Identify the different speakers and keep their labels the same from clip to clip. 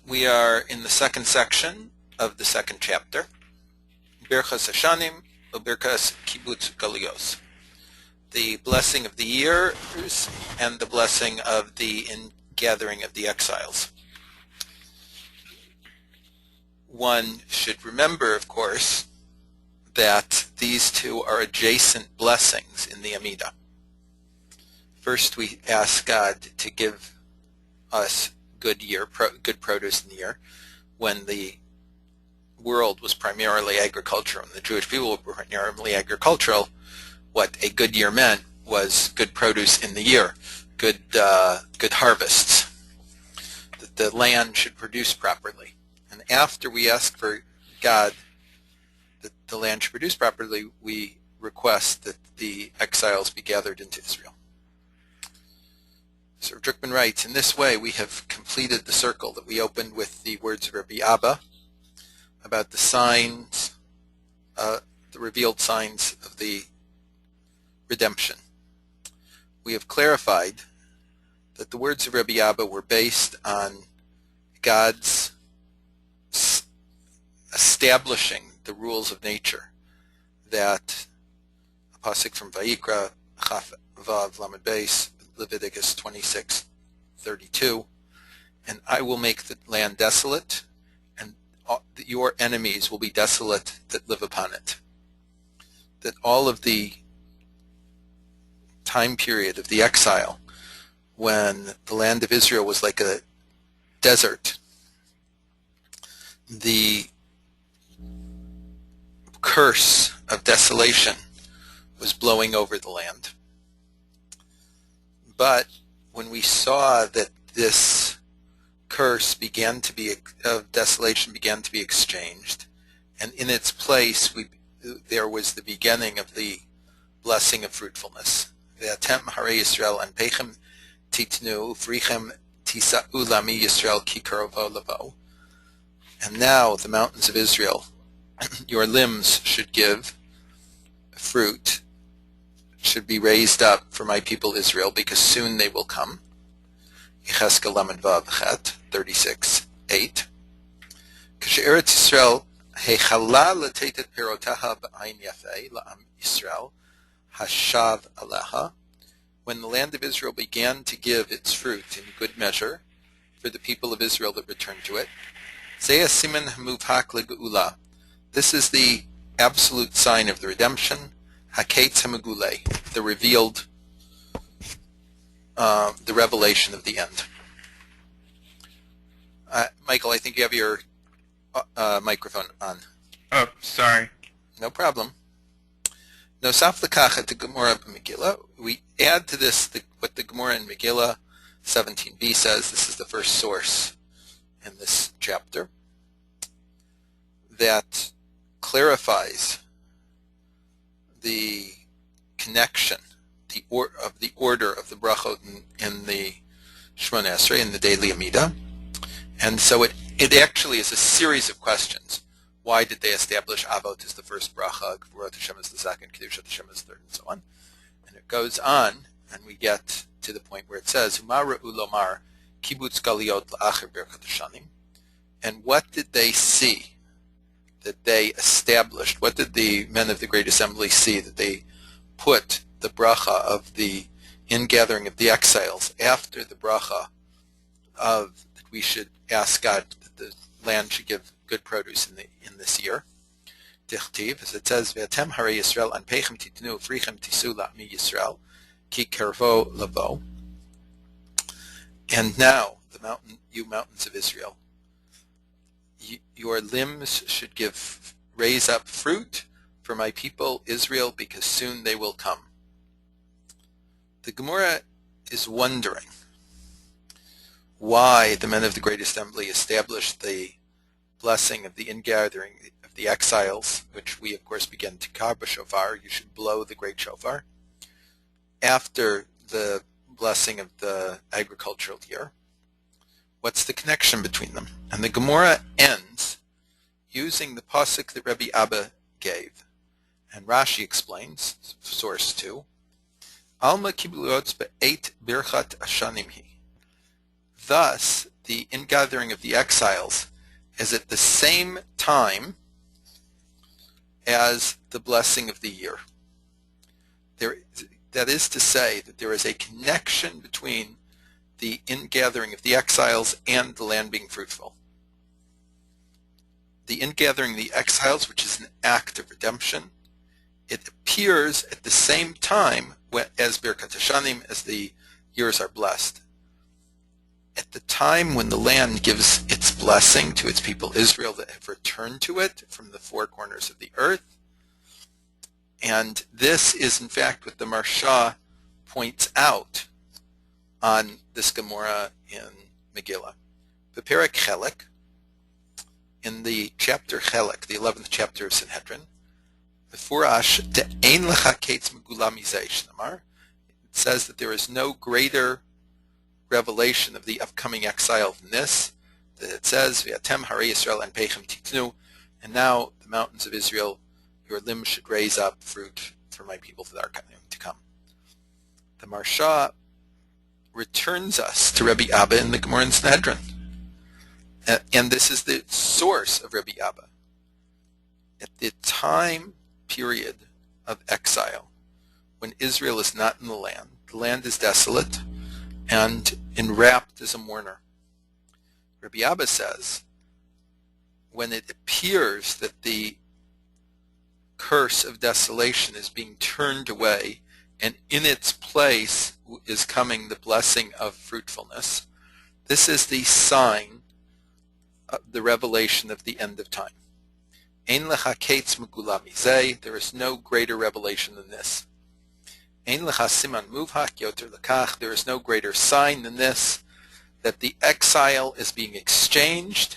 Speaker 1: We are in the second section of the second chapter, Birchas Hashanim Ubirchas Kibbutz Galios, the blessing of the years and the blessing of the ingathering of the exiles. One should remember, of course, that these two are adjacent blessings in the Amidah. First, we ask God to give us good produce in the year, when the world was primarily agricultural and the Jewish people were primarily agricultural. What a good year meant was good produce in the year, good harvests, that the land should produce properly. And after we ask for God that the land should produce properly, we request that the exiles be gathered into Israel. So Drukman writes, in this way we have completed the circle that we opened with the words of Rabbi Abba about the signs, the revealed signs of the redemption. We have clarified that the words of Rabbi Abba were based on God's establishing the rules of nature, that a pasuk from Vayikra, Chaf Vav Lamed Beis, Leviticus 26:32, and I will make the land desolate, and your enemies will be desolate that live upon it. That all of the time period of the exile, when the land of Israel was like a desert, the curse of desolation was blowing over the land. But when we saw that this curse of desolation began to be exchanged, and in its place there was the beginning of the blessing of fruitfulness. Ve'atem harei Yisrael anpechem titnu ufrichem tisa'u lami Yisrael ki karovo lavo. And now the mountains of Israel, your limbs should give fruit, should be raised up for my people Israel, because soon they will come. Yecheskel Lamed Vav Chet 36:8. K'she'eretz Yisrael hechala l'teitet piroteha b'ayin yafei la'am Yisrael hashav aleha. When the land of Israel began to give its fruit in good measure for the people of Israel that returned to it, Zeh siman hamuvhak legeula. This is the absolute sign of the redemption. Haketz hamegule, the revealed, the revelation of the end. Michael, I think you have your microphone on.
Speaker 2: Oh, sorry.
Speaker 1: No problem. Nosaf l'kach the Gemara Megillah. We add to this what the Gemara in Megillah 17b says. This is the first source in this chapter that clarifies the connection, of the order of the brachot in the Shemona Esrei, in the daily Amidah. And so it actually is a series of questions. Why did they establish Avot as the first bracha, Gvurot Hashem as the second, Kedushat Hashem as the third, and so on? And it goes on, and we get to the point where it says, Humar Ulomar Kibbutz Galiot La'acher Birchas Hashanim. And what did they see that they established? What did the men of the Great Assembly see that they put the bracha of the ingathering of the exiles after the bracha of that we should ask God that the land should give good produce in this year? Tichtiv, as it says, Ve'atem harei Yisrael anpechem titnu ufrichem tisu la'mi Yisrael ki kervo lavo. And now, you mountains of Israel, your limbs should raise up fruit for my people Israel, because soon they will come. The Gemara is wondering why the men of the Great Assembly established the blessing of the ingathering of the exiles, which we of course begin to kar b'shofar. You should blow the great shofar after the blessing of the agricultural year. What's the connection between them? And the Gemara ends using the pasuk that Rabbi Abba gave. And Rashi explains, source 2, Alma kibbutz be'eit birchat hashanim hi. Thus, the ingathering of the exiles is at the same time as the blessing of the year. That is to say that there is a connection between the ingathering of the exiles and the land being fruitful. The ingathering of the exiles, which is an act of redemption, it appears at the same time as Birkat Hashanim, as the years are blessed. At the time when the land gives its blessing to its people Israel that have returned to it from the four corners of the earth. And this is in fact what the Marsha points out on this Gemara in Megillah. The Perek Chelek, in the chapter Chelek, the 11th chapter of Sanhedrin, Mefurash de'ein lecha ketz megula mizeh shnamar, it says that there is no greater revelation of the upcoming exile than this, that it says, V'atem harei Yisrael and peichem titnu, and now the mountains of Israel, your limbs should raise up fruit for my people that are to come. The Marsha returns us to Rabbi Abba in the Gemara in Sanhedrin. And this is the source of Rabbi Abba. At the time period of exile, when Israel is not in the land is desolate and enwrapped as a mourner. Rabbi Abba says, when it appears that the curse of desolation is being turned away and in its place is coming the blessing of fruitfulness, this is the sign of the revelation of the end of time. Ein lecha ketz megula mizeh, there is no greater revelation than this. Ein lecha siman muvhak yoter lekach, there is no greater sign than this, that the exile is being exchanged,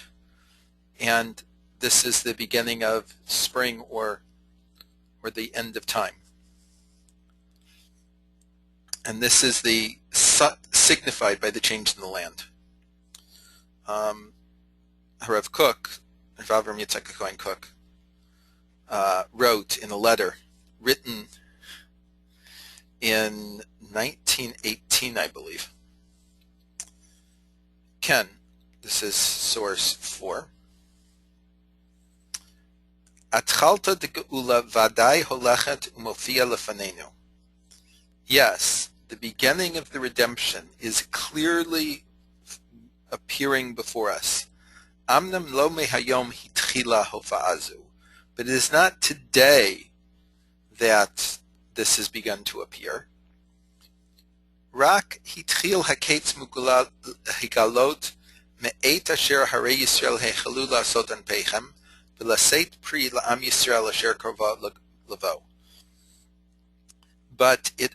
Speaker 1: and this is the beginning of spring or the end of time. And this is the signified by the change in the land. Rav Kook, Rav Yitzchak Cohen Kook, wrote in a letter written in 1918, I believe. Ken, this is source 4. Atchalta de geula vadai holechet umofia lefanenu. Yes, the beginning of the redemption is clearly appearing before us. Amnam lo mehayom hitchila hofa'azu. But it is not today that this has begun to appear. Rak hitchil haketz mugula higalot me'et asher harei Yisrael hechalu la'asot an peichem v'laseit pri la'am Yisrael asher korva lavo. But it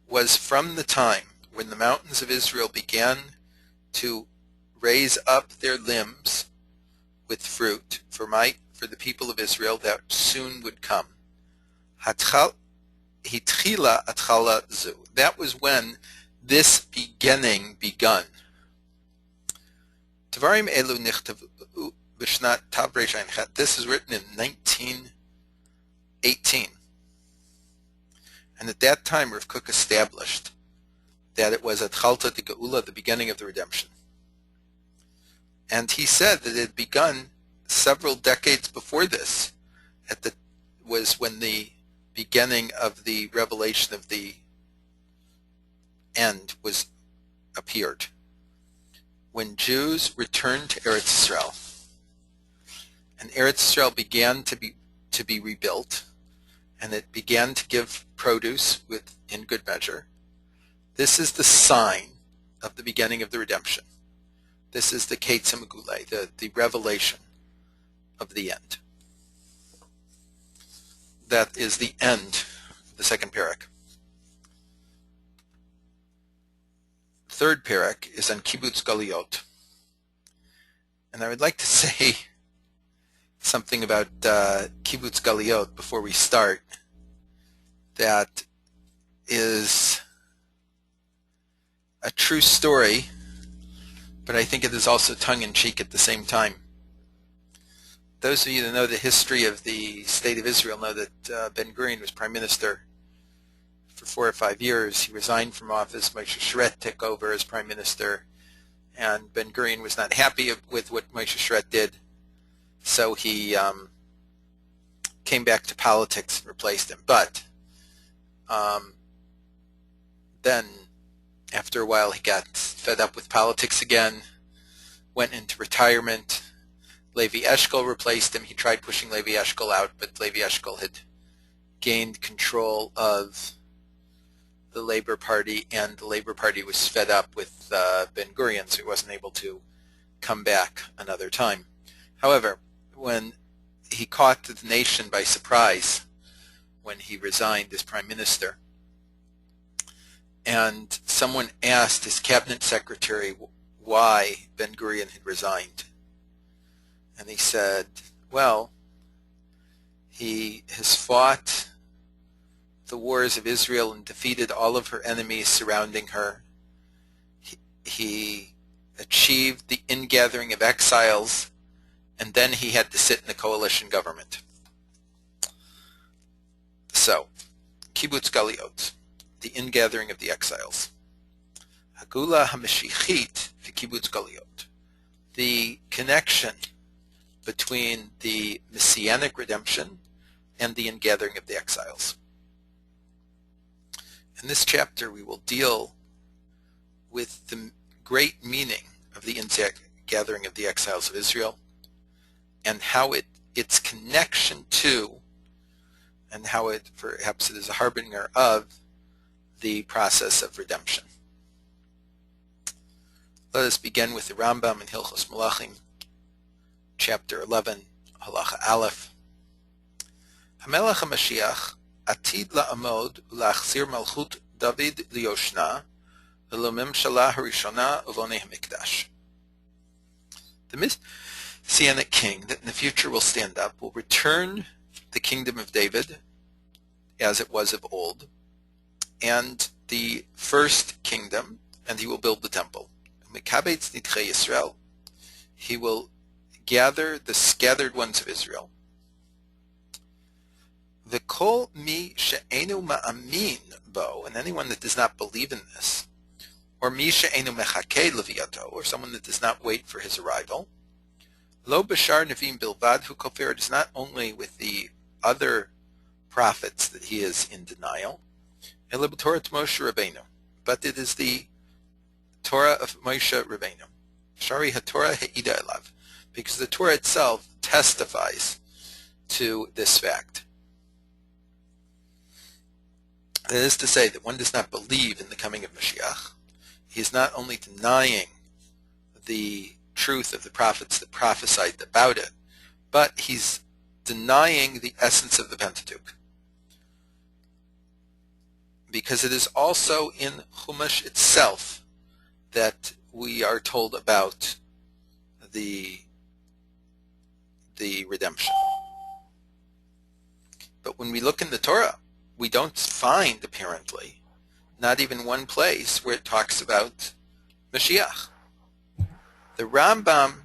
Speaker 1: was from the time when the mountains of Israel began to raise up their limbs with fruit for the people of Israel that soon would come. Hitchila atchala zu. That was when this beginning begun. Tavarim elu nichtavu b'shnat tav reish ayin chet. This is written in 1918. And at that time, Rav Kook established that it was atchalta de geula, the beginning of the redemption. And he said that it had begun several decades before this. Was when the beginning of the revelation of the end appeared. When Jews returned to Eretz Yisrael, and Eretz Yisrael began to be rebuilt, and it began to give produce in good measure. This is the sign of the beginning of the redemption. This is the Ketz HaMeguleh, the revelation of the end. That is the end of the second parak. The third parak is on Kibbutz Galiot. And I would like to say something about Kibbutz Galiot before we start. That is a true story, but I think it is also tongue-in-cheek at the same time. Those of you that know the history of the State of Israel know that Ben-Gurion was prime minister for 4 or 5 years. He resigned from office. Moshe Shret took over as prime minister, and Ben Gurion was not happy with what Moshe Shret did, so he came back to politics and replaced him. But then, after a while, he got fed up with politics again, went into retirement. Levi Eshkol replaced him. He tried pushing Levi Eshkol out, but Levi Eshkol had gained control of the Labor Party, and the Labor Party was fed up with Ben Gurion, so he wasn't able to come back another time. However, when he caught the nation by surprise when he resigned as prime minister, and someone asked his cabinet secretary why Ben Gurion had resigned, and he said, well, he has fought the wars of Israel and defeated all of her enemies surrounding her. He achieved the ingathering of exiles, and then he had to sit in the coalition government. So, Kibbutz Galiot, the ingathering of the exiles. Hagula HaMashichit v'Kibbutz Galiot, the connection between the Messianic redemption and the ingathering of the exiles. In this chapter, we will deal with the great meaning of the ingathering of the exiles of Israel, and how its connection to, and how it perhaps it is a harbinger of, the process of redemption. Let us begin with the Rambam in Hilchos Melachim, chapter 11, Halacha Aleph. Hamelech HaMashiach Atid la'amod ula'achzir malchut David liyoshna v'lomemshala harishona uvonei hamikdash. The Messianic king that in the future will stand up will return the kingdom of David as it was of old, and the first kingdom, and he will build the temple. Mekabetz nidchei Yisrael, he will gather the scattered ones of Israel. V'kol mi she'enu ma'amin bo, and anyone that does not believe in this, or mi she'enu mechakei leviato, or someone that does not wait for his arrival. Lo b'shar nevim bilvad hu kofer, it is not only with the other prophets that he is in denial, ela b'torah Moshe Rabbeinu, but it is the Torah of Moshe Rabbeinu. Shari haTorah he'ida elav, because the Torah itself testifies to this fact. That is to say that one does not believe in the coming of Mashiach. He is not only denying the truth of the prophets that prophesied about it, but he's denying the essence of the Pentateuch. Because it is also in Chumash itself that we are told about the redemption. But when we look in the Torah, we don't find, apparently, not even one place where it talks about Mashiach. The Rambam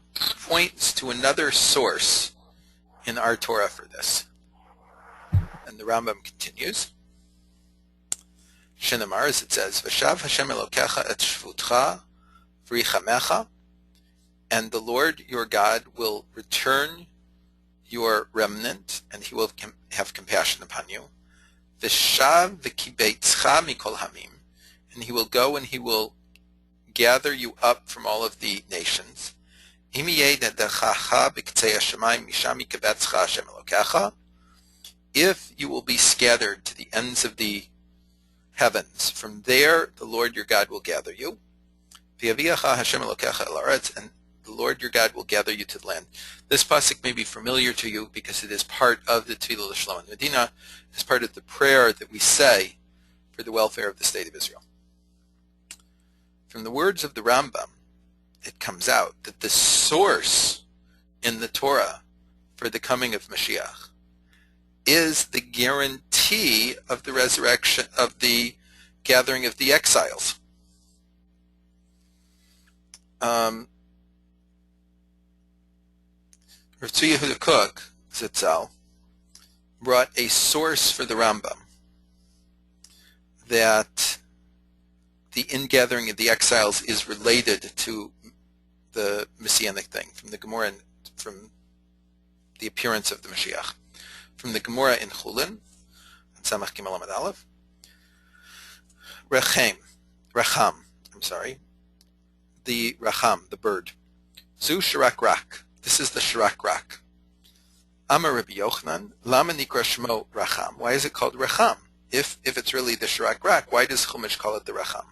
Speaker 1: points to another source in our Torah for this. And the Rambam continues, Shenamar, as it says, V'shav Hashem Elokecha et shvutcha v'richamecha, and the Lord your God will return your remnant, and he will have compassion upon you. V'shav v'kibetzcha mikol hamim, and he will go and he will gather you up from all of the nations. Im yeh nedachacha b'ktzei hashamayim misham yikabetzcha Hashem Elokecha, if you will be scattered to the ends of the heavens, from there the Lord your God will gather you. V'yaviacha Hashem Elokecha el haaretz, and the Lord your God will gather you to the land. This pasuk may be familiar to you because it is part of the Tefillah L'Shalom Medina. It is part of the prayer that we say for the welfare of the state of Israel. From the words of the Rambam, it comes out that the source in the Torah for the coming of Mashiach is the guarantee of the resurrection, of the gathering of the exiles. Rav Tzvi Yehuda Kook, Zitzal, brought a source for the Rambam that the ingathering of the exiles is related to the messianic thing, from the Gemara, and from the appearance of the Mashiach. From the Gemara in Chulin, Samach Gimel Amud Aleph, Racham, the Racham, the bird. Zu Shirak Rak, this is the Shirak Rak. Amar Rabbi Yochanan, Lama Nikra Shmo Racham. Why is it called Racham? If it's really the Shirak Rak, why does Chumash call it the Racham?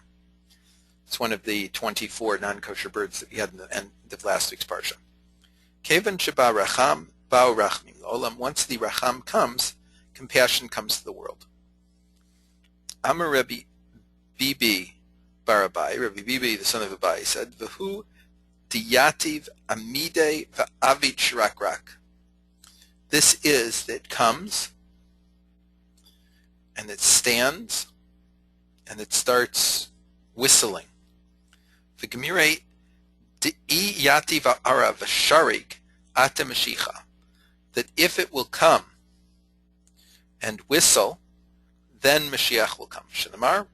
Speaker 1: It's one of the 24 non-kosher birds that we had in the end of last week's parsha. Kevan Sheba Racham, Bao Rachmim Olam. Once the Racham comes, compassion comes to the world. Amar Rabbi Bibi Barabai, Rabbi Bibi, the son of Abai, said, V'hu diyativ amide v'avid shirak rak. This is that it comes, and it stands, and it starts whistling. V'gemire di'iyati v'ara v'sharik ata mashicha. That if it will come and whistle, then Mashiach will come. Shenamar,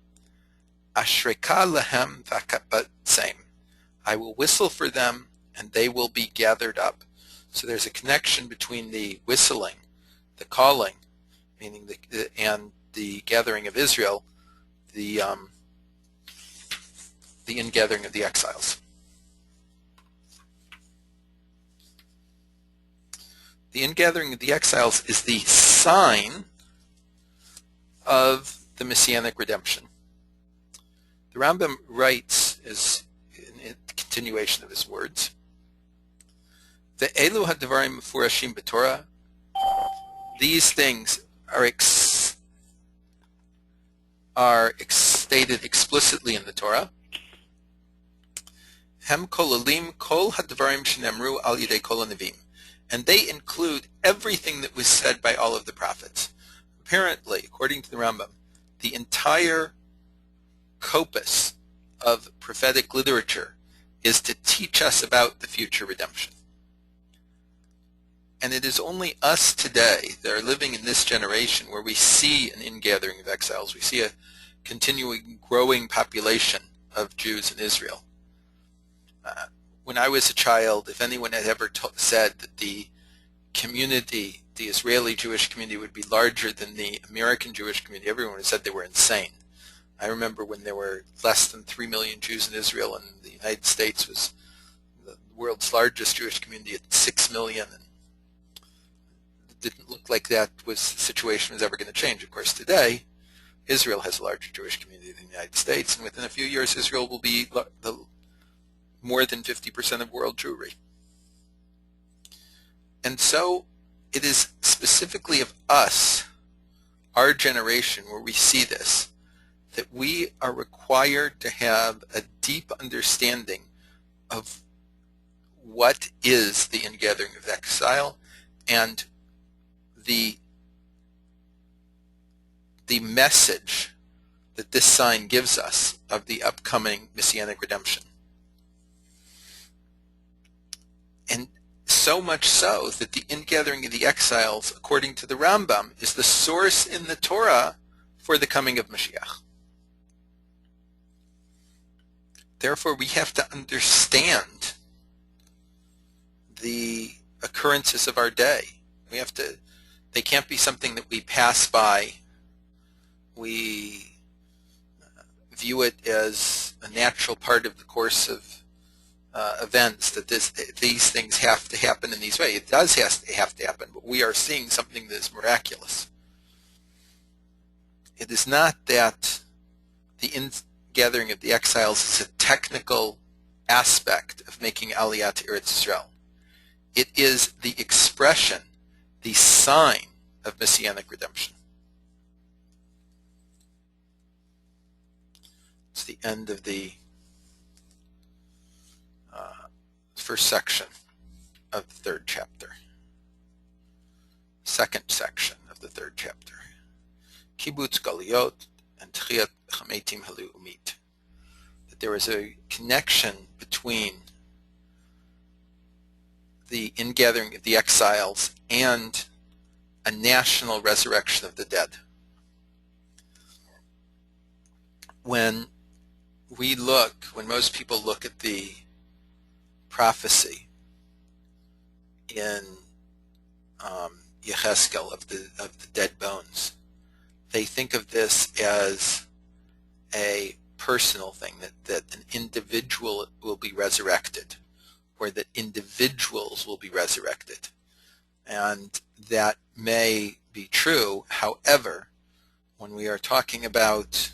Speaker 1: Ashreka lehem v'akabatzem. I will whistle for them, and they will be gathered up. So there's a connection between the whistling, the calling, meaning and the gathering of Israel, the ingathering of the exiles. The ingathering of the exiles is the sign of the Messianic redemption. The Rambam writes, as in continuation of his words, the Elu hadvarim mefurashim b'Torah. These things are stated explicitly in the Torah. Hem kolalim kol hadvarim shenemru al yidei kol hanevim, and they include everything that was said by all of the prophets. Apparently, according to the Rambam, the entire corpus of prophetic literature is to teach us about the future redemption. And it is only us today that are living in this generation where we see an ingathering of exiles. We see a continuing growing population of Jews in Israel. When I was a child, if anyone had ever said that the community, the Israeli Jewish community, would be larger than the American Jewish community, everyone would have said they were insane. I remember when there were less than 3 million Jews in Israel, and the United States was the world's largest Jewish community at 6 million, and it didn't look like the situation was ever going to change. Of course, today, Israel has a larger Jewish community than the United States, and within a few years, Israel will be more than 50% of world Jewry. And so it is specifically of us, our generation, where we see this, that we are required to have a deep understanding of what is the ingathering of exile and the message that this sign gives us of the upcoming Messianic redemption. And so much so that the ingathering of the exiles, according to the Rambam, is the source in the Torah for the coming of Mashiach. Therefore, we have to understand the occurrences of our day. They can't be something that we pass by. We view it as a natural part of the course of events, that these things have to happen in these ways. It does have to happen, but we are seeing something that is miraculous. It is not that the ingathering of the exiles is a technical aspect of making Aliyah to Eretz Yisrael. It is the expression, the sign of Messianic redemption. It's the end of the first section of the third chapter. Second section of the third chapter. Kibbutz Galiyot and Tchiyat Chametim Haleumit. That there is a connection between the ingathering of the exiles and a national resurrection of the dead. When most people look at the prophecy in Yecheskel of the dead bones. They think of this as a personal thing, that an individual will be resurrected, or that individuals will be resurrected. And that may be true. However, when we are talking about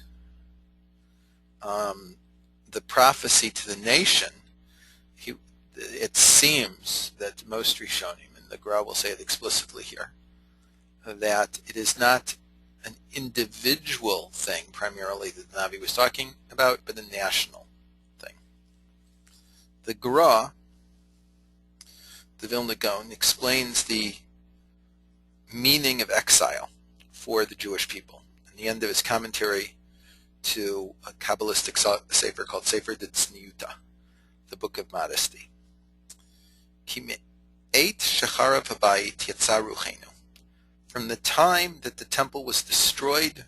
Speaker 1: the prophecy to the nation, it seems that most Rishonim, and the Gra will say it explicitly here, that it is not an individual thing primarily that the Navi was talking about, but a national thing. The Gra, the Vilna Gaon, explains the meaning of exile for the Jewish people. In the end of his commentary to a Kabbalistic sefer called Sefer Tzniuta, the Book of Modesty. From the time that the temple was destroyed,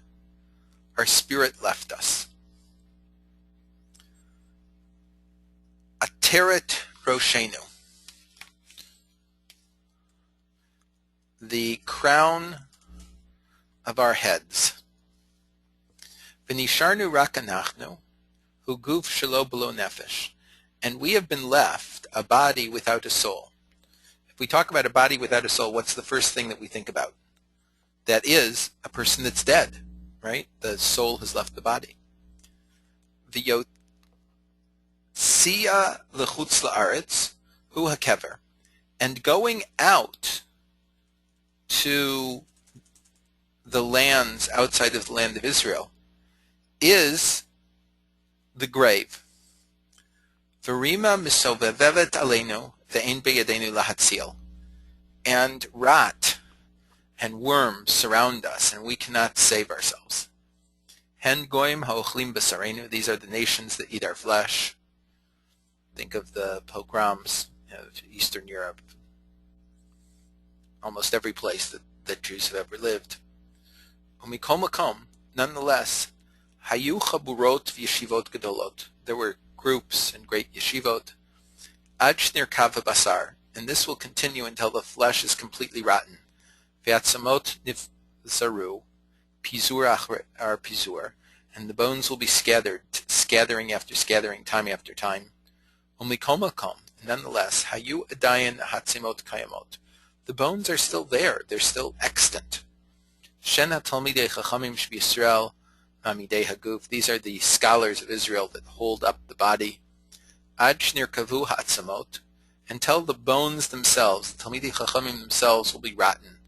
Speaker 1: our spirit left us. Ateret Roshenu, the crown of our heads. V'nisharnu rak anachnu, hu guf shelo b'lo nefesh, and we have been left a body without a soul. If we talk about a body without a soul, what's the first thing that we think about? That is a person that's dead, right? The soul has left the body. V'yotzia l'chutz la'aretz hu hakever, and going out to the lands outside of the land of Israel is the grave. V'rima misovevevet aleinu ve'en beyadenu lahatzil, and rot and worms surround us, and we cannot save ourselves. Hen goyim ha'ochlim b'sarenu, these are the nations that eat our flesh. Think of the pogroms of Eastern Europe, almost every place that Jews have ever lived. Umikol makom, nonetheless, hayu chaburot v'yeshivot gedolot, there were groups and great yeshivot, ad shnirkav basar, and this will continue until the flesh is completely rotten. V'atzamot nivzaru, pizur ar pizur, and the bones will be scattered, scattering after scattering, time after time. Umikol makom, nonetheless, hayu adayin hatzimot kayamot, the bones are still there, they're still extant. Shena talmidei chachamim sh'Yisrael mamidei haguf, these are the scholars of Israel that hold up the body. Ad shnirkavu ha'atzamot, until the bones themselves, the talmidei chachamim themselves, will be rotten.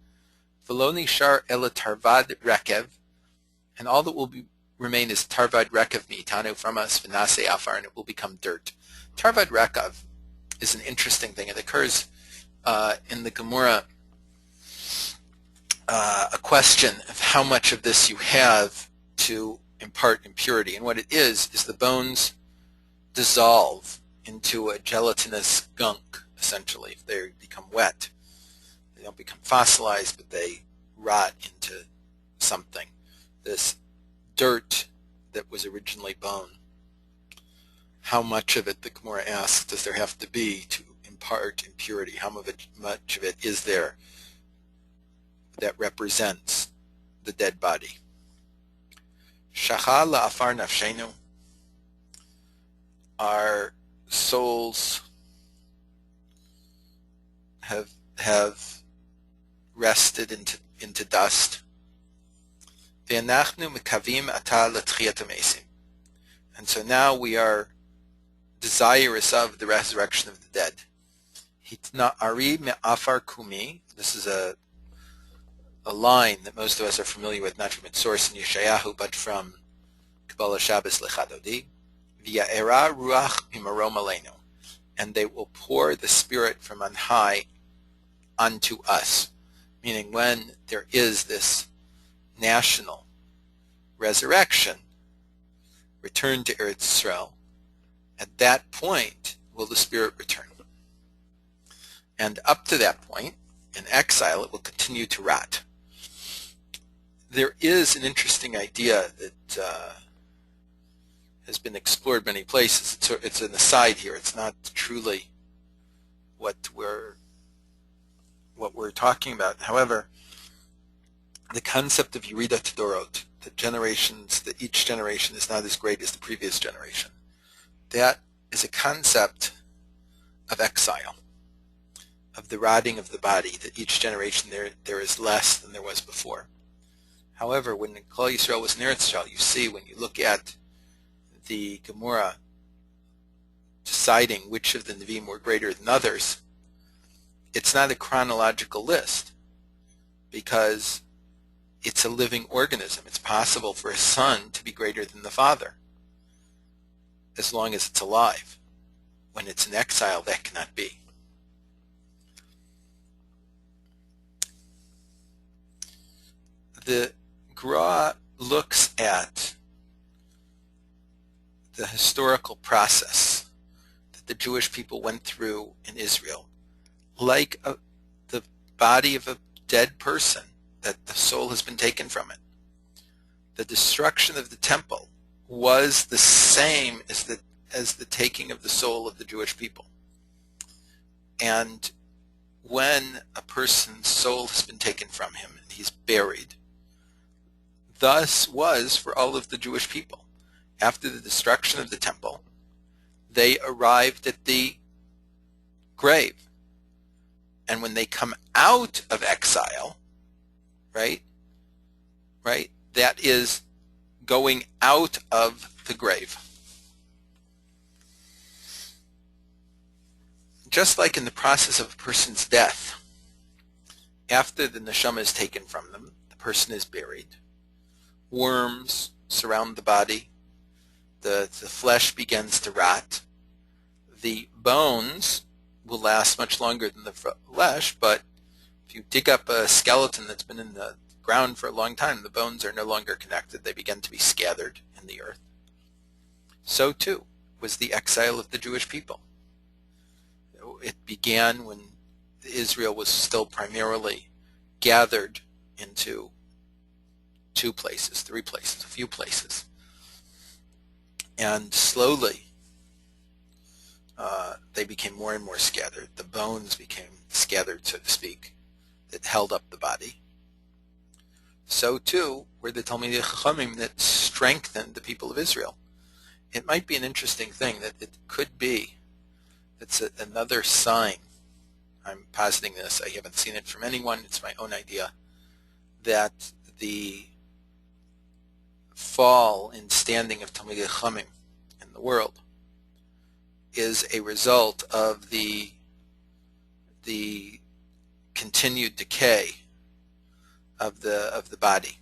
Speaker 1: V'lo nishar ela tarvad rekev, and all that will remain is tarvad rekev mi'itanu, from us, v'nasei afar, and it will become dirt. Tarvad rekev is an interesting thing. It occurs in the Gemara, a question of how much of this you have to impart impurity. And what it is the bones dissolve into a gelatinous gunk, essentially. If they become wet, they don't become fossilized, but they rot into something. This dirt that was originally bone. How much of it, the Gemara asks, does there have to be to impart impurity? How much of it is there that represents the dead body? Shachal la'afar nafshenu, our souls have rested into dust. Ve'anachnu mikavim ata l'tchiyat hamesim, and so now we are desirous of the resurrection of the dead. Hitna ari me'afar kumi, this is a line that most of us are familiar with, not from its source in Yeshayahu, but from Kabbalah Shabbos Lechadodi. V'ya'era ruach mimarom aleinu, and they will pour the Spirit from on high unto us. Meaning, when there is this national resurrection, return to Eretz Yisrael, at that point will the Spirit return. And up to that point, in exile, it will continue to rot. There is an interesting idea that has been explored many places. It's an aside here. It's not truly what we're talking about. However, the concept of Yeridat Dorot, that each generation is not as great as the previous generation, that is a concept of exile, of the rotting of the body, that each generation there is less than there was before. However, when Klal Yisrael was in Eretz Yisrael, you see, when you look at the Gemara deciding which of the Nevi'im were greater than others, it's not a chronological list, because it's a living organism. It's possible for a son to be greater than the father, as long as it's alive. When it's in exile, that cannot be. The Gra looks at the historical process that the Jewish people went through in Israel like the body of a dead person, that the soul has been taken from it. The destruction of the temple was the same as the taking of the soul of the Jewish people. And when a person's soul has been taken from him and he's buried, thus was for all of the Jewish people. After the destruction of the temple, they arrived at the grave. And when they come out of exile, right, that is going out of the grave. Just like in the process of a person's death, after the neshama is taken from them, the person is buried. Worms surround the body. The flesh begins to rot. The bones will last much longer than the flesh, but if you dig up a skeleton that's been in the ground for a long time, the bones are no longer connected. They begin to be scattered in the earth. So too was the exile of the Jewish people. It began when Israel was still primarily gathered into 2 places, 3 places, a few places. And slowly they became more and more scattered. The bones became scattered, so to speak, that held up the body. So too were the Talmidei Chachamim that strengthened the people of Israel. It might be an interesting thing that it could be, it's another sign, I'm positing this, I haven't seen it from anyone, it's my own idea, that the fall in standing of Talmidei Chachamim in the world is a result of the continued decay of the body.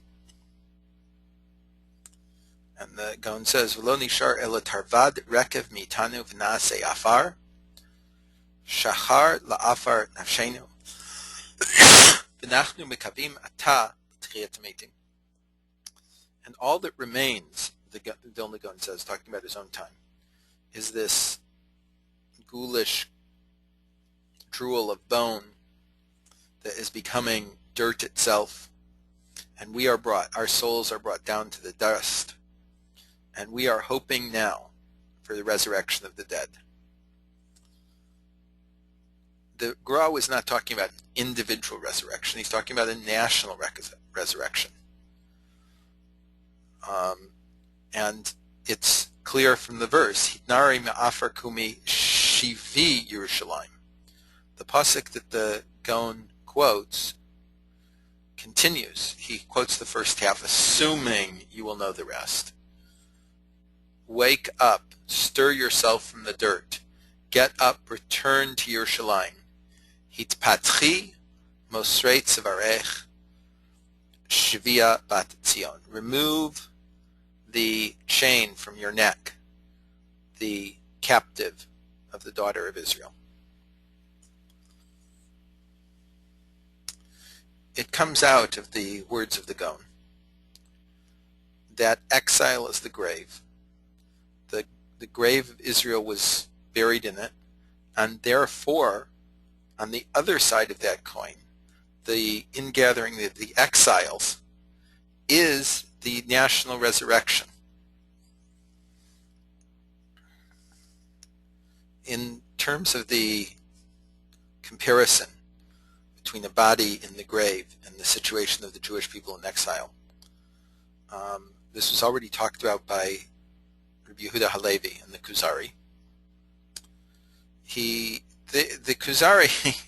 Speaker 1: And the Gaon says, "V'lo nishar ela tarvad rekev mitanu v'naasei afar, shachar la'afar nafshenu, v'nachnu mekavim ata l'tchiyat hametim." And all that remains, the Vilna Gaon says, talking about his own time, is this ghoulish drool of bone that is becoming dirt itself, and our souls are brought down to the dust, and we are hoping now for the resurrection of the dead. The Gra was not talking about individual resurrection, he's talking about a national resurrection. And it's clear from the verse, Hitnari me'afar kumi shivi Yerushalayim. The pasuk that the Gaon quotes continues. He quotes the first half, assuming you will know the rest. Wake up, stir yourself from the dirt. Get up, return to Yerushalayim. Hitpatchi mosrei tzavarech shivia bat Tzion. Remove the chain from your neck, the captive of the daughter of Israel. It comes out of the words of the Gaon that exile is the grave. The grave of Israel was buried in it, and therefore, on the other side of that coin, the ingathering of the exiles is the national resurrection. In terms of the comparison between the body in the grave and the situation of the Jewish people in exile. This was already talked about by Rabbi Yehuda Halevi and the Kuzari. The Kuzari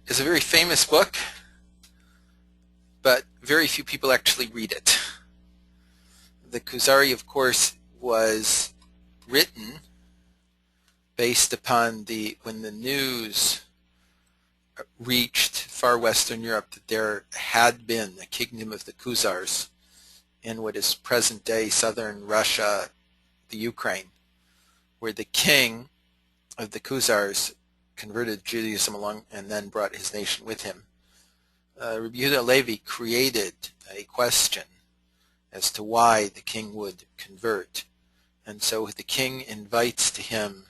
Speaker 1: is a very famous book, but very few people actually read it. The Kuzari, of course, was written based upon when the news reached far Western Europe that there had been a kingdom of the Khuzars in what is present-day southern Russia, the Ukraine, where the king of the Khuzars converted Judaism along and then brought his nation with him. Rabbi Yehuda Halevi created a question as to why the king would convert. And so the king invites to him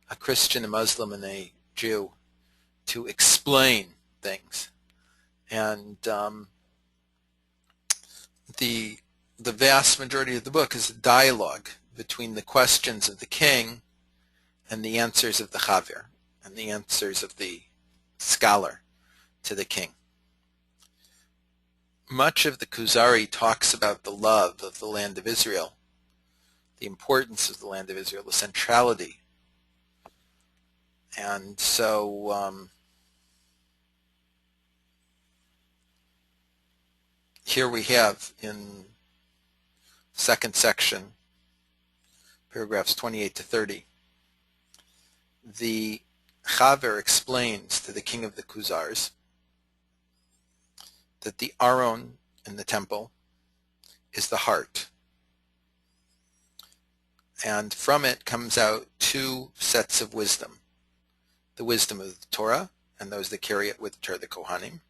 Speaker 1: a Christian, a Muslim, and a Jew to explain things. And the vast majority of the book is a dialogue between the questions of the king and the answers of the Chaver, and the answers of the scholar to the king. Much of the Kuzari talks about the love of the land of Israel, the importance of the land of Israel, the centrality. And so here we have in second section, paragraphs 28 to 30, the Chaver explains to the king of the Khuzars that the Aron in the temple is the heart. And from it comes out two sets of wisdom. The wisdom of the Torah, and those that carry it with the Torah, the Kohanim,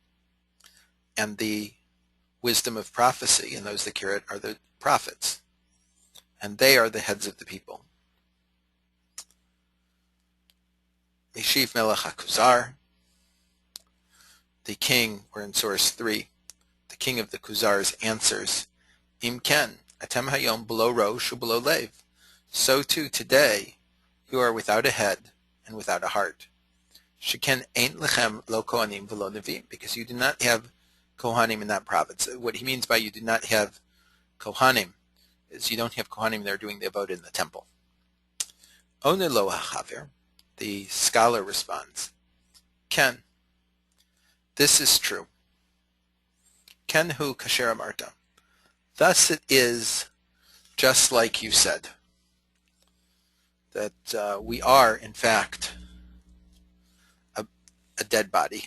Speaker 1: and the wisdom of prophecy, and those that carry it are the prophets. And they are the heads of the people. Meshiv Melech HaKuzar, the king, or in source 3, the king of the Khuzars answers, Im ken, atem hayom below rosh ubelow lev. So too today you are without a head and without a heart. Sheken ain't lechem lo kohanim v'lo nevim, because you do not have kohanim in that province. What he means by you do not have kohanim is you don't have kohanim that are doing the avodah in the temple. One lo hachaver, the scholar responds, Ken, this is true. Ken hu kasher amarta. Thus it is just like you said, that we are, in fact, a dead body.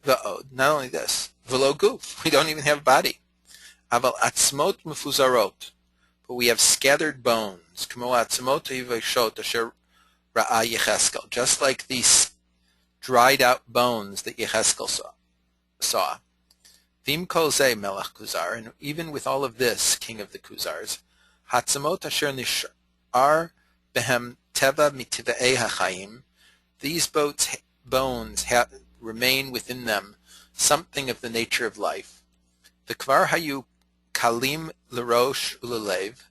Speaker 1: V'od, not only this, v'lo guf, we don't even have a body. Aval atzmot mefuzarot, but we have scattered bones. K'mo atzmot ha'yivashot asher ra'a Yecheskel, just like these dried out bones that Yecheskel saw. Vim kol zeh melech Kuzar, and even with all of this, king of the Khuzars, hatzmot asher nishar behem teva mitivei hachayim, these bones remain within them something of the nature of life. The kvar hayu kalim l'rosh u'lelev,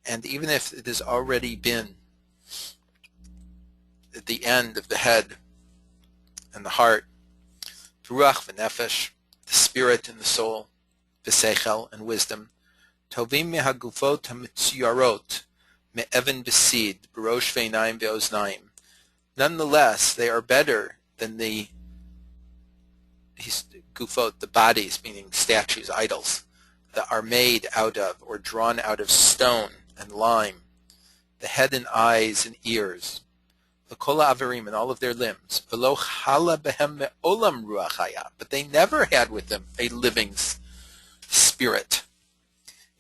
Speaker 1: and even if it has already been at the end of the head and the heart, ruach v'nefesh, the spirit and the soul, v'seichel and wisdom, tovim mehagufot hamitzuyarot me'evan b'sid b'rosh ve'inayim ve'oznaim. Nonetheless, they are better than the gufot, the bodies, meaning statues, idols, that are made out of or drawn out of stone and lime, the head and eyes and ears, the kol averim and all of their limbs, v'lo chala behem me'olam ruach haya, but they never had with them a living spirit.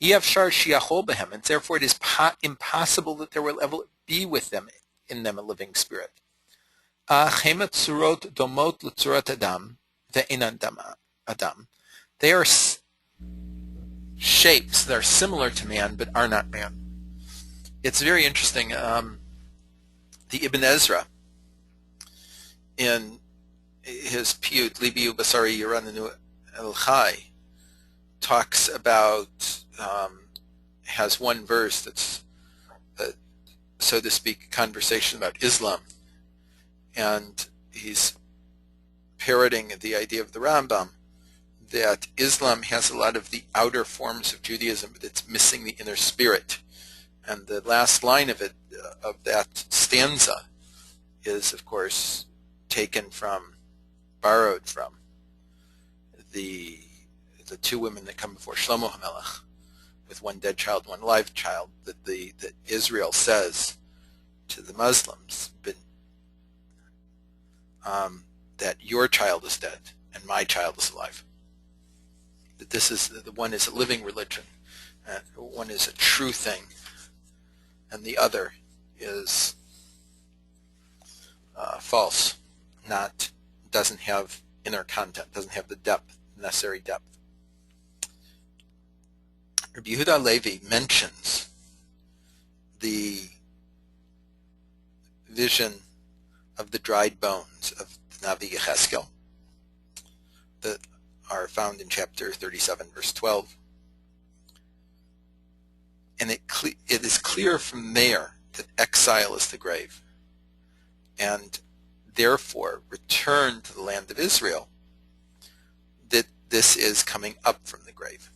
Speaker 1: Yevshar shiachol behem, and therefore it is impossible that there will ever be with them in them a living spirit. Chemet tzurot domot l'tzurat adam ve'inan adam. They are shapes that are similar to man but are not man. It's very interesting. The Ibn Ezra, in his Piyut Libiu Basari Yerananu El Chai, talks about, has one verse that's, so to speak, a conversation about Islam. And he's parroting the idea of the Rambam that Islam has a lot of the outer forms of Judaism, but it's missing the inner spirit. And the last line of it, of that stanza, is of course borrowed from the two women that come before Shlomo HaMelech with one dead child, one live child, that Israel says to the Muslims, that your child is dead and my child is alive. That this is, the one is a living religion, one is a true thing, and the other is false, doesn't have inner content, doesn't have the depth, necessary depth. Rabbi Yehuda Levi mentions the vision of the dried bones of the Navi Yecheskel that are found in chapter 37, verse 12. And it is clear from there that exile is the grave, and therefore return to the land of Israel, that this is coming up from the grave.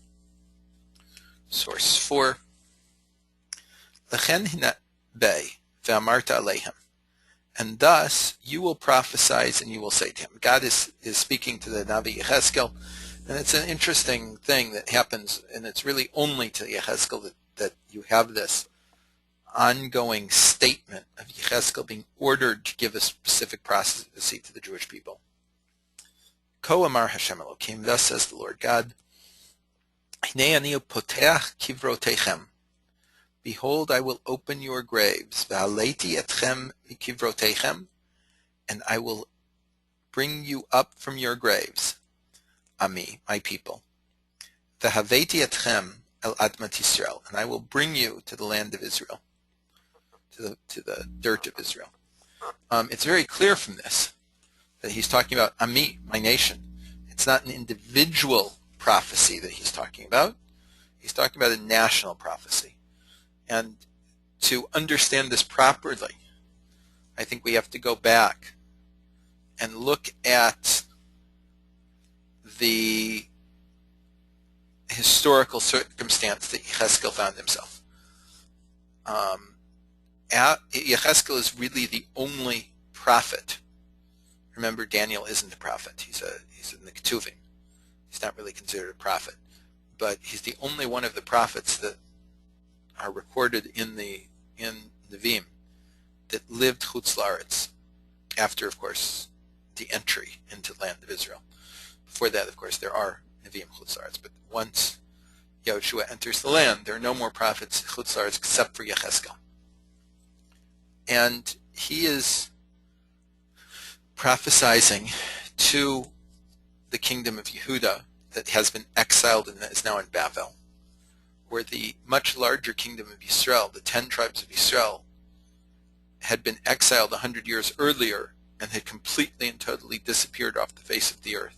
Speaker 1: Source 4. Lechen hinabeh ve'amarta alehem. And thus you will prophesy and you will say to him. God is speaking to the Navi Yecheskel, and it's an interesting thing that happens, and it's really only to Yecheskel that you have this ongoing statement of Yecheskel being ordered to give a specific prophecy to the Jewish people. Ko amar Hashem Elokim, thus says the Lord God, Hinei ani poteach kivrotechem. Behold, I will open your graves, v'haleti etchem mikivrotechem, and I will bring you up from your graves, Ami, my people. V'haveti etchem el admat Yisrael, and I will bring you to the land of Israel, to the dirt of Israel. It's very clear from this that he's talking about Ami, my nation. It's not an individual prophecy that he's talking about. He's talking about a national prophecy. And to understand this properly, I think we have to go back and look at the historical circumstance that Yecheskel found himself. Yecheskel is really the only prophet. Remember, Daniel isn't a prophet. He's in the Ketuvim. He's not really considered a prophet, but he's the only one of the prophets that are recorded in Nevi'im that lived Chutz La'aretz after, of course, the entry into the land of Israel. Before that, of course, there are Nevi'im Chutz La'aretz, but once Yahushua enters the land, there are no more prophets Chutz La'aretz except for Yecheskel. And he is prophesizing to the kingdom of Yehuda that has been exiled and that is now in Bavel, where the much larger kingdom of Yisrael, the 10 tribes of Yisrael, had been exiled 100 years earlier and had completely and totally disappeared off the face of the earth.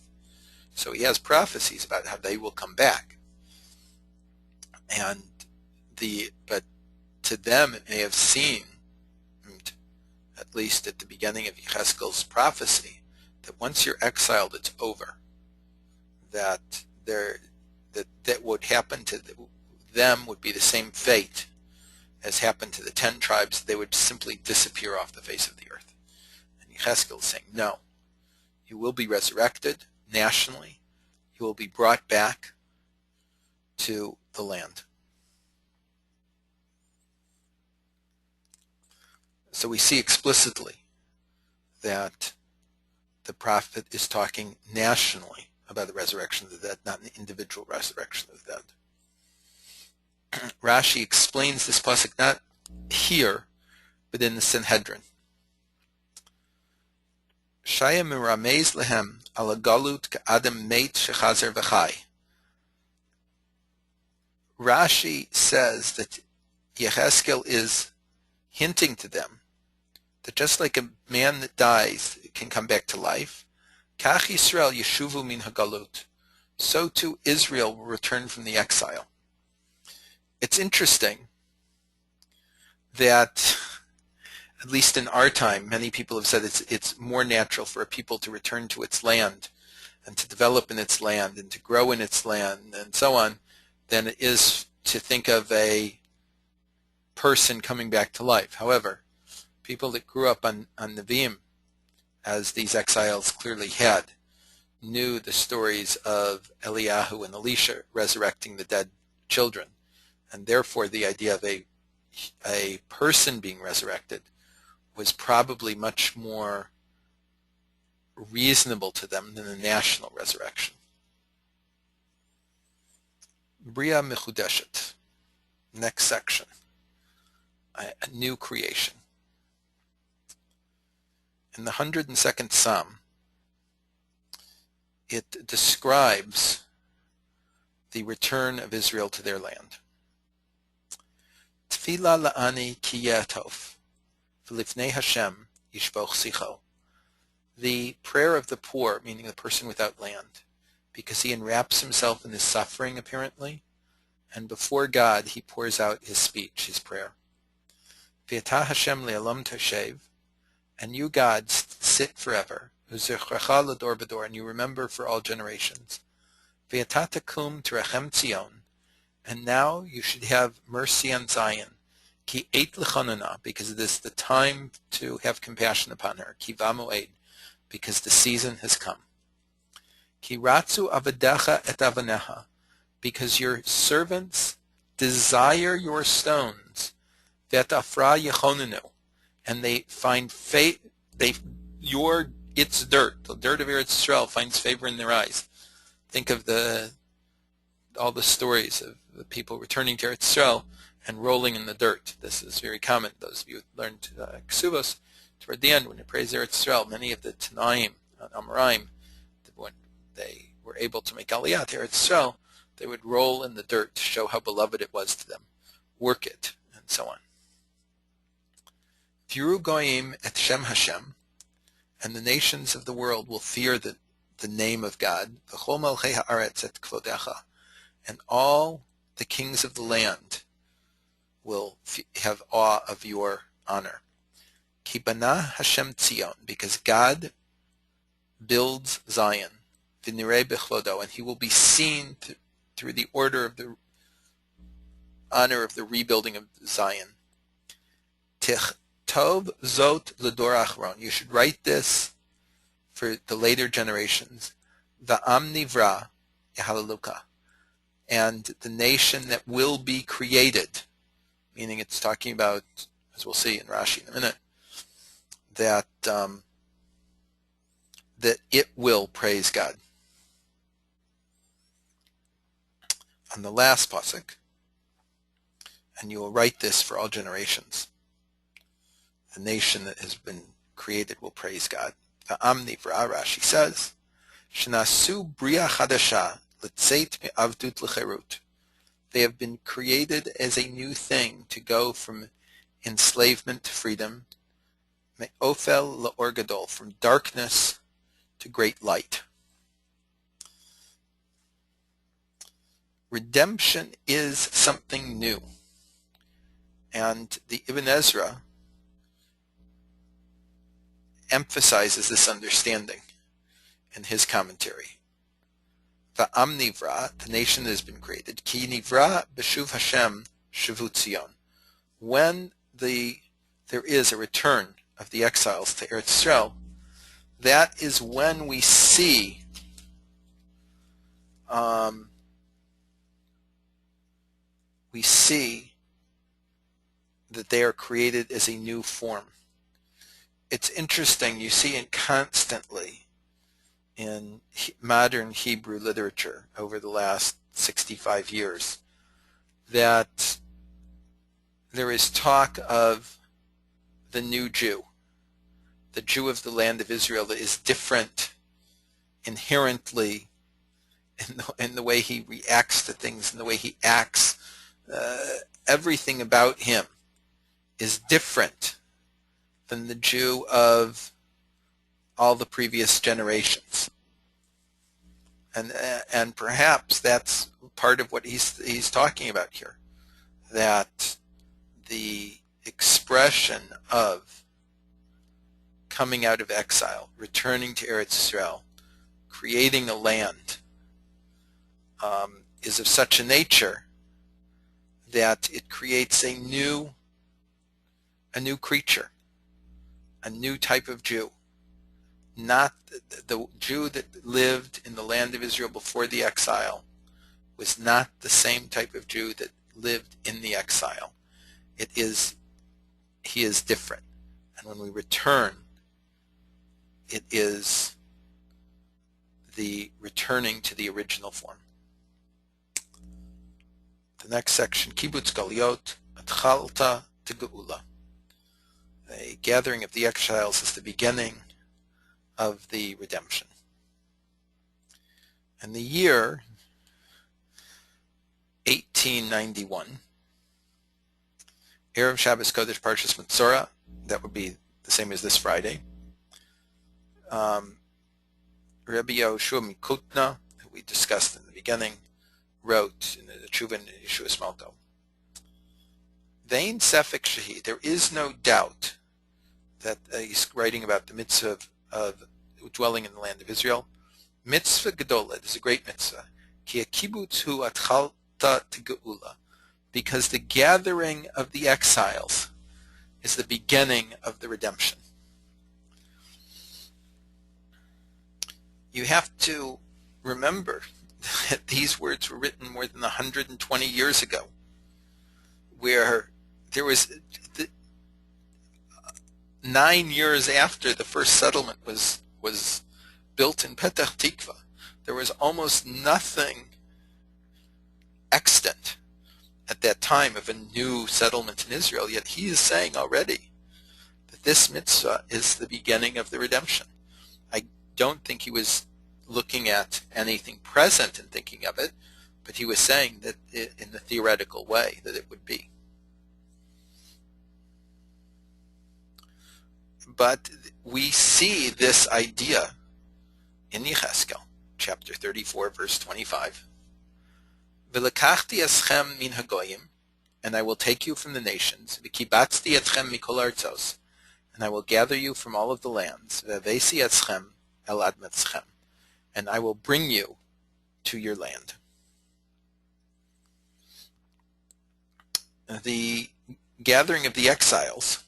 Speaker 1: So he has prophecies about how they will come back. But to them it may have seemed, at least at the beginning of Yecheskel's prophecy, that once you're exiled, it's over. That would happen to them would be the same fate as happened to the 10 tribes. They would simply disappear off the face of the earth. And Yecheskel is saying, no, you will be resurrected nationally. You will be brought back to the land. So we see explicitly that the prophet is talking nationally about the resurrection of the dead, not an individual resurrection of the dead. Rashi explains this pasuk not here, but in the Sanhedrin. Shaya miramez lehem ala galut ka'adam meit shechazer v'chai. Rashi says that Yecheskel is hinting to them that just like a man that dies can come back to life, Kach Yisrael yeshuvu min hagalut, so too Israel will return from the exile. It's interesting that at least in our time, many people have said it's more natural for a people to return to its land and to develop in its land and to grow in its land and so on than it is to think of a person coming back to life. However, people that grew up on Nevi'im, as these exiles clearly had, knew the stories of Eliyahu and Elisha resurrecting the dead children, and therefore the idea of a person being resurrected was probably much more reasonable to them than a national resurrection. Bria Mechudeshet, next section, a new creation. In the 102nd Psalm, it describes the return of Israel to their land. Tefillah la'ani ki yatov, v'lifnei Hashem yishboch sicho. The prayer of the poor, meaning the person without land, because he enwraps himself in his suffering apparently, and before God he pours out his speech, his prayer. V'yata Hashem le'olam toshev, and you, God, sit forever. U'zechrecha l'dor b'dor, and you remember for all generations. V'yata takum terachem Tzion, and now you should have mercy on Zion. Ki eit l'chonana, because it is the time to have compassion upon her. Ki v'amoed, because the season has come. Ki ratzu avadecha et avaneha, because your servants desire your stones. Vet afra yechonenu, and they find its dirt, the dirt of Eretz Yisrael, finds favor in their eyes. Think of all the stories of the people returning to Eretz Yisrael and rolling in the dirt. This is very common. Those of you who learned Ksubos, toward the end, when it prays Eretz Yisrael, many of the Tanaim, Amoraim, when they were able to make Aliyah to Eretz Yisrael, they would roll in the dirt to show how beloved it was to them, work it, and so on. Viru goyim et Shem Hashem, and the nations of the world will fear the name of God, v'chol malchei haaretz et kvodecha, and all the kings of the land will have awe of your honor. Ki bana Hashem Tzion, because God builds Zion, v'nirei b'chvodo, and he will be seen through the order of the honor of the rebuilding of Zion. Tov zot l'dor achron. You should write this for the later generations. Va'am nivra yehalaluka, and the nation that will be created, meaning it's talking about, as we'll see in Rashi in a minute, that it will praise God. On the last pasuk, and you will write this for all generations. The nation that has been created will praise God. Va'am nivra, Rashi says, Shnasu bria chadasha l'tzeit me'avdut l'cherut. They have been created as a new thing to go from enslavement to freedom, me'ofel la'or gadol, from darkness to great light. Redemption is something new. And the Ibn Ezra emphasizes this understanding in his commentary. Va'am nivra, the nation that has been created, ki nivra b'shuv Hashem shavu Tzion. When there is a return of the exiles to Eretz Yisrael, that is when we see that they are created as a new form. It's interesting, you see it constantly in modern Hebrew literature over the last 65 years, that there is talk of the new Jew, the Jew of the land of Israel that is different inherently in the way he reacts to things, in the way he acts. Everything about him is different than the Jew of all the previous generations. And perhaps that's part of what he's talking about here, that the expression of coming out of exile, returning to Eretz Yisrael, creating a land, is of such a nature that it creates a new creature, a new type of Jew. Not the Jew that lived in the land of Israel before the exile was not the same type of Jew that lived in the exile. He is different. And when we return, it is the returning to the original form. The next section, Kibbutz Galiot, Atchalta Tegeula. The gathering of the exiles is the beginning of the redemption. And the year 1891, Erev Shabbos Kodesh Parshas Metzora, that would be the same as this Friday. Rabbi Yehoshua Mikutna, who we discussed in the beginning, wrote in the Tshuva and Yeshua Smalto, Vein Sefek Shehi, there is no doubt that he's writing about the mitzvah of dwelling in the land of Israel. Mitzvah Gedola, it is a great mitzvah. Ki kibbutz hu atchalta tegeula, because the gathering of the exiles is the beginning of the redemption. You have to remember that these words were written more than 120 years ago, where there was 9 years after the first settlement was built in Petach Tikva. There was almost nothing extant at that time of a new settlement in Israel, yet he is saying already that this mitzvah is the beginning of the redemption. I don't think he was looking at anything present and thinking of it, but he was saying that in the theoretical way that it would be. But we see this idea in Yecheskel, chapter 34, verse 25. V'lekachti eschem min hagoyim, and I will take you from the nations. V'kibatzti etchem mikol artzos, and I will gather you from all of the lands. V'avesi eschem el admetzchem, and I will bring you to your land. The gathering of the exiles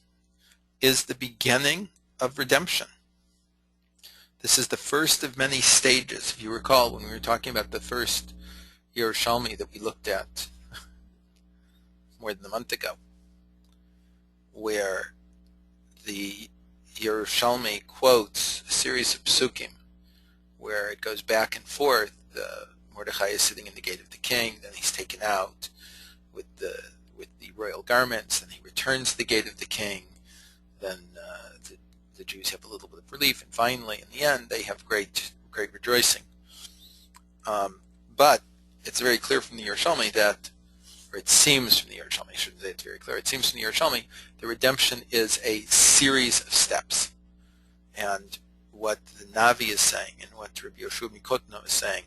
Speaker 1: is the beginning of redemption. This is the first of many stages. If you recall, when we were talking about the first Yerushalmi that we looked at more than a month ago, where the Yerushalmi quotes a series of psukim where it goes back and forth. Mordechai is sitting in the gate of the king, then he's taken out with the royal garments, then he returns to the gate of the king, then the Jews have a little bit of relief, and finally, in the end, they have great rejoicing. But it's very clear from the Yerushalmi that, or it seems from the Yerushalmi, I shouldn't say it's very clear, it seems from the Yerushalmi, the redemption is a series of steps. And what the Navi is saying and what Rabbi Yehoshua Mikutna is saying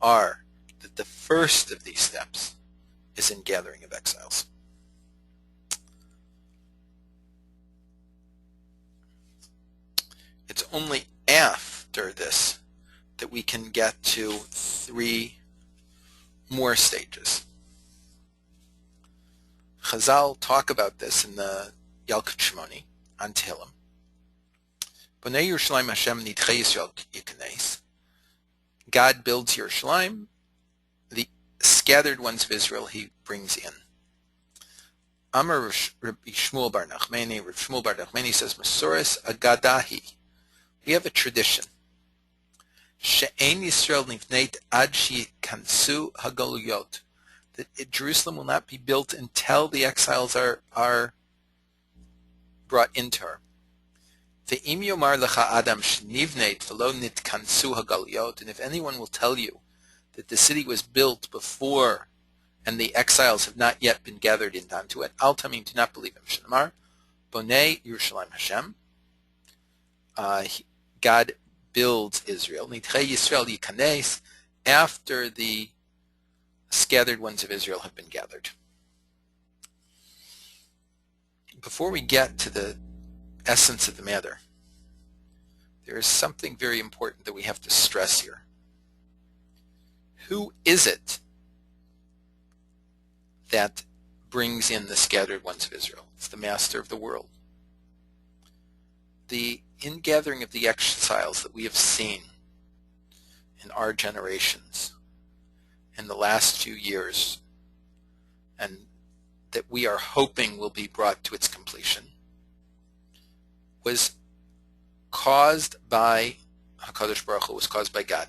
Speaker 1: are that the first of these steps is in gathering of exiles. It's only after this that we can get to 3 more stages. Chazal talk about this in the Yalkut Shmoni on Tehillim. B'nei Yerushalayim Hashem nidchei Yisrael yikanes. God builds Yerushalayim. The scattered ones of Israel He brings in. Amar Rabbi Shmuel bar Nachmani. Rabbi Shmuel bar Nachmani says, Masoras agadahi. We have a tradition. She'ein Yisrael nivneit ad sheyikansu hagaluyot. That Jerusalem will not be built until the exiles are brought into her. Ve'im yomar lecha adam shenivneit v'lo nitkansu hagaluyot. And if anyone will tell you that the city was built before and the exiles have not yet been gathered into it, al tamim, do not believe him. Shenamar bonei Yerushalayim Hashem. God builds Israel. Nidchei Yisrael yikanes, after the scattered ones of Israel have been gathered. Before we get to the essence of the matter, there is something very important that we have to stress here. Who is it that brings in the scattered ones of Israel? It's the master of the world. The ingathering of the exiles that we have seen in our generations in the last few years, and that we are hoping will be brought to its completion, was caused by HaKadosh Baruch Hu, was caused by God.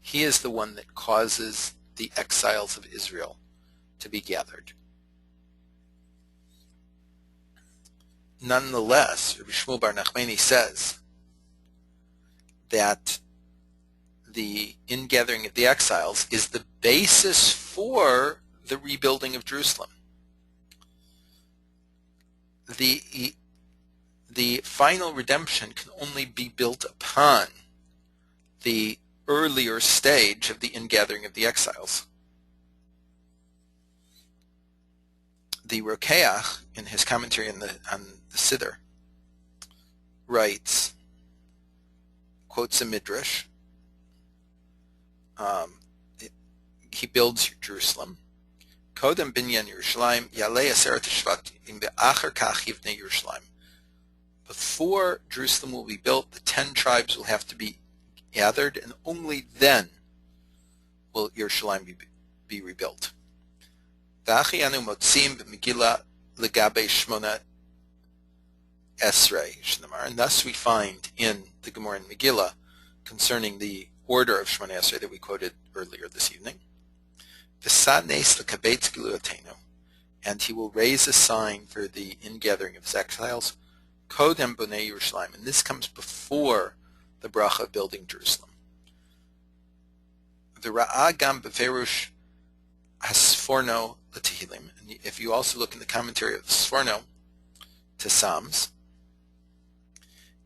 Speaker 1: He is the one that causes the exiles of Israel to be gathered. Nonetheless, Rabbi Shmuel Bar Nachmani says that the ingathering of the exiles is the basis for the rebuilding of Jerusalem. The final redemption can only be built upon the earlier stage of the ingathering of the exiles. The Rokeach, in his commentary on the Siddur, writes, quotes a midrash. He builds Jerusalem. Kodem binyan Yerushalayim yalei aseret shvatim ve'achar kach yivnei Yerushalayim. Before Jerusalem will be built, the 10 tribes will have to be gathered, and only then will Yerushalayim be rebuilt. V'achi anu motzim b'Megillah legabe shmona esrei shnamar, and thus we find in the Gemara in Megillah concerning the order of Shmona Esrei that we quoted earlier this evening. V'sad nes lekabetz giluotenu, and he will raise a sign for the ingathering of his exiles. Kodem bonei Yerushalayim, and this comes before the bracha of building Jerusalem. V'ra'a gam beferush hasforno l'Tehillim, and if you also look in the commentary of the Sforno to Psalms,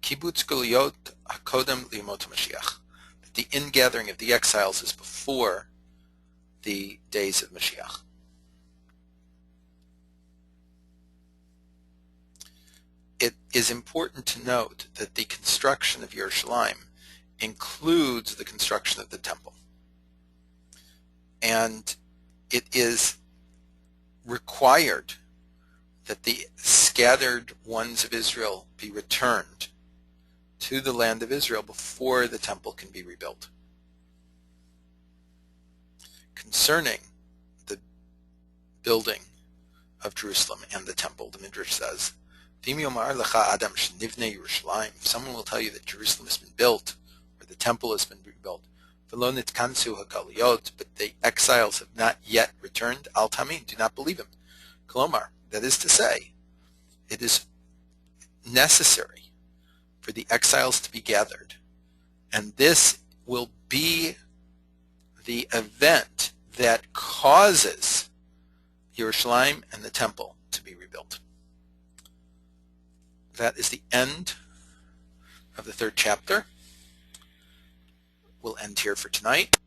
Speaker 1: Kibbutz Guliyot HaKodem Liyamot HaMashiach, that the ingathering of the exiles is before the days of Mashiach. It is important to note that the construction of Yerushalayim includes the construction of the temple. And it is required that the scattered ones of Israel be returned to the land of Israel before the temple can be rebuilt. Concerning the building of Jerusalem and the temple, the Midrash says, if someone will tell you that Jerusalem has been built, or the temple has been rebuilt, but the exiles have not yet returned, al tamin, do not believe him. Kolomar, that is to say, it is necessary for the exiles to be gathered, and this will be the event that causes Yerushalayim and the temple to be rebuilt. That is the end of the 3rd chapter. We'll end here for tonight.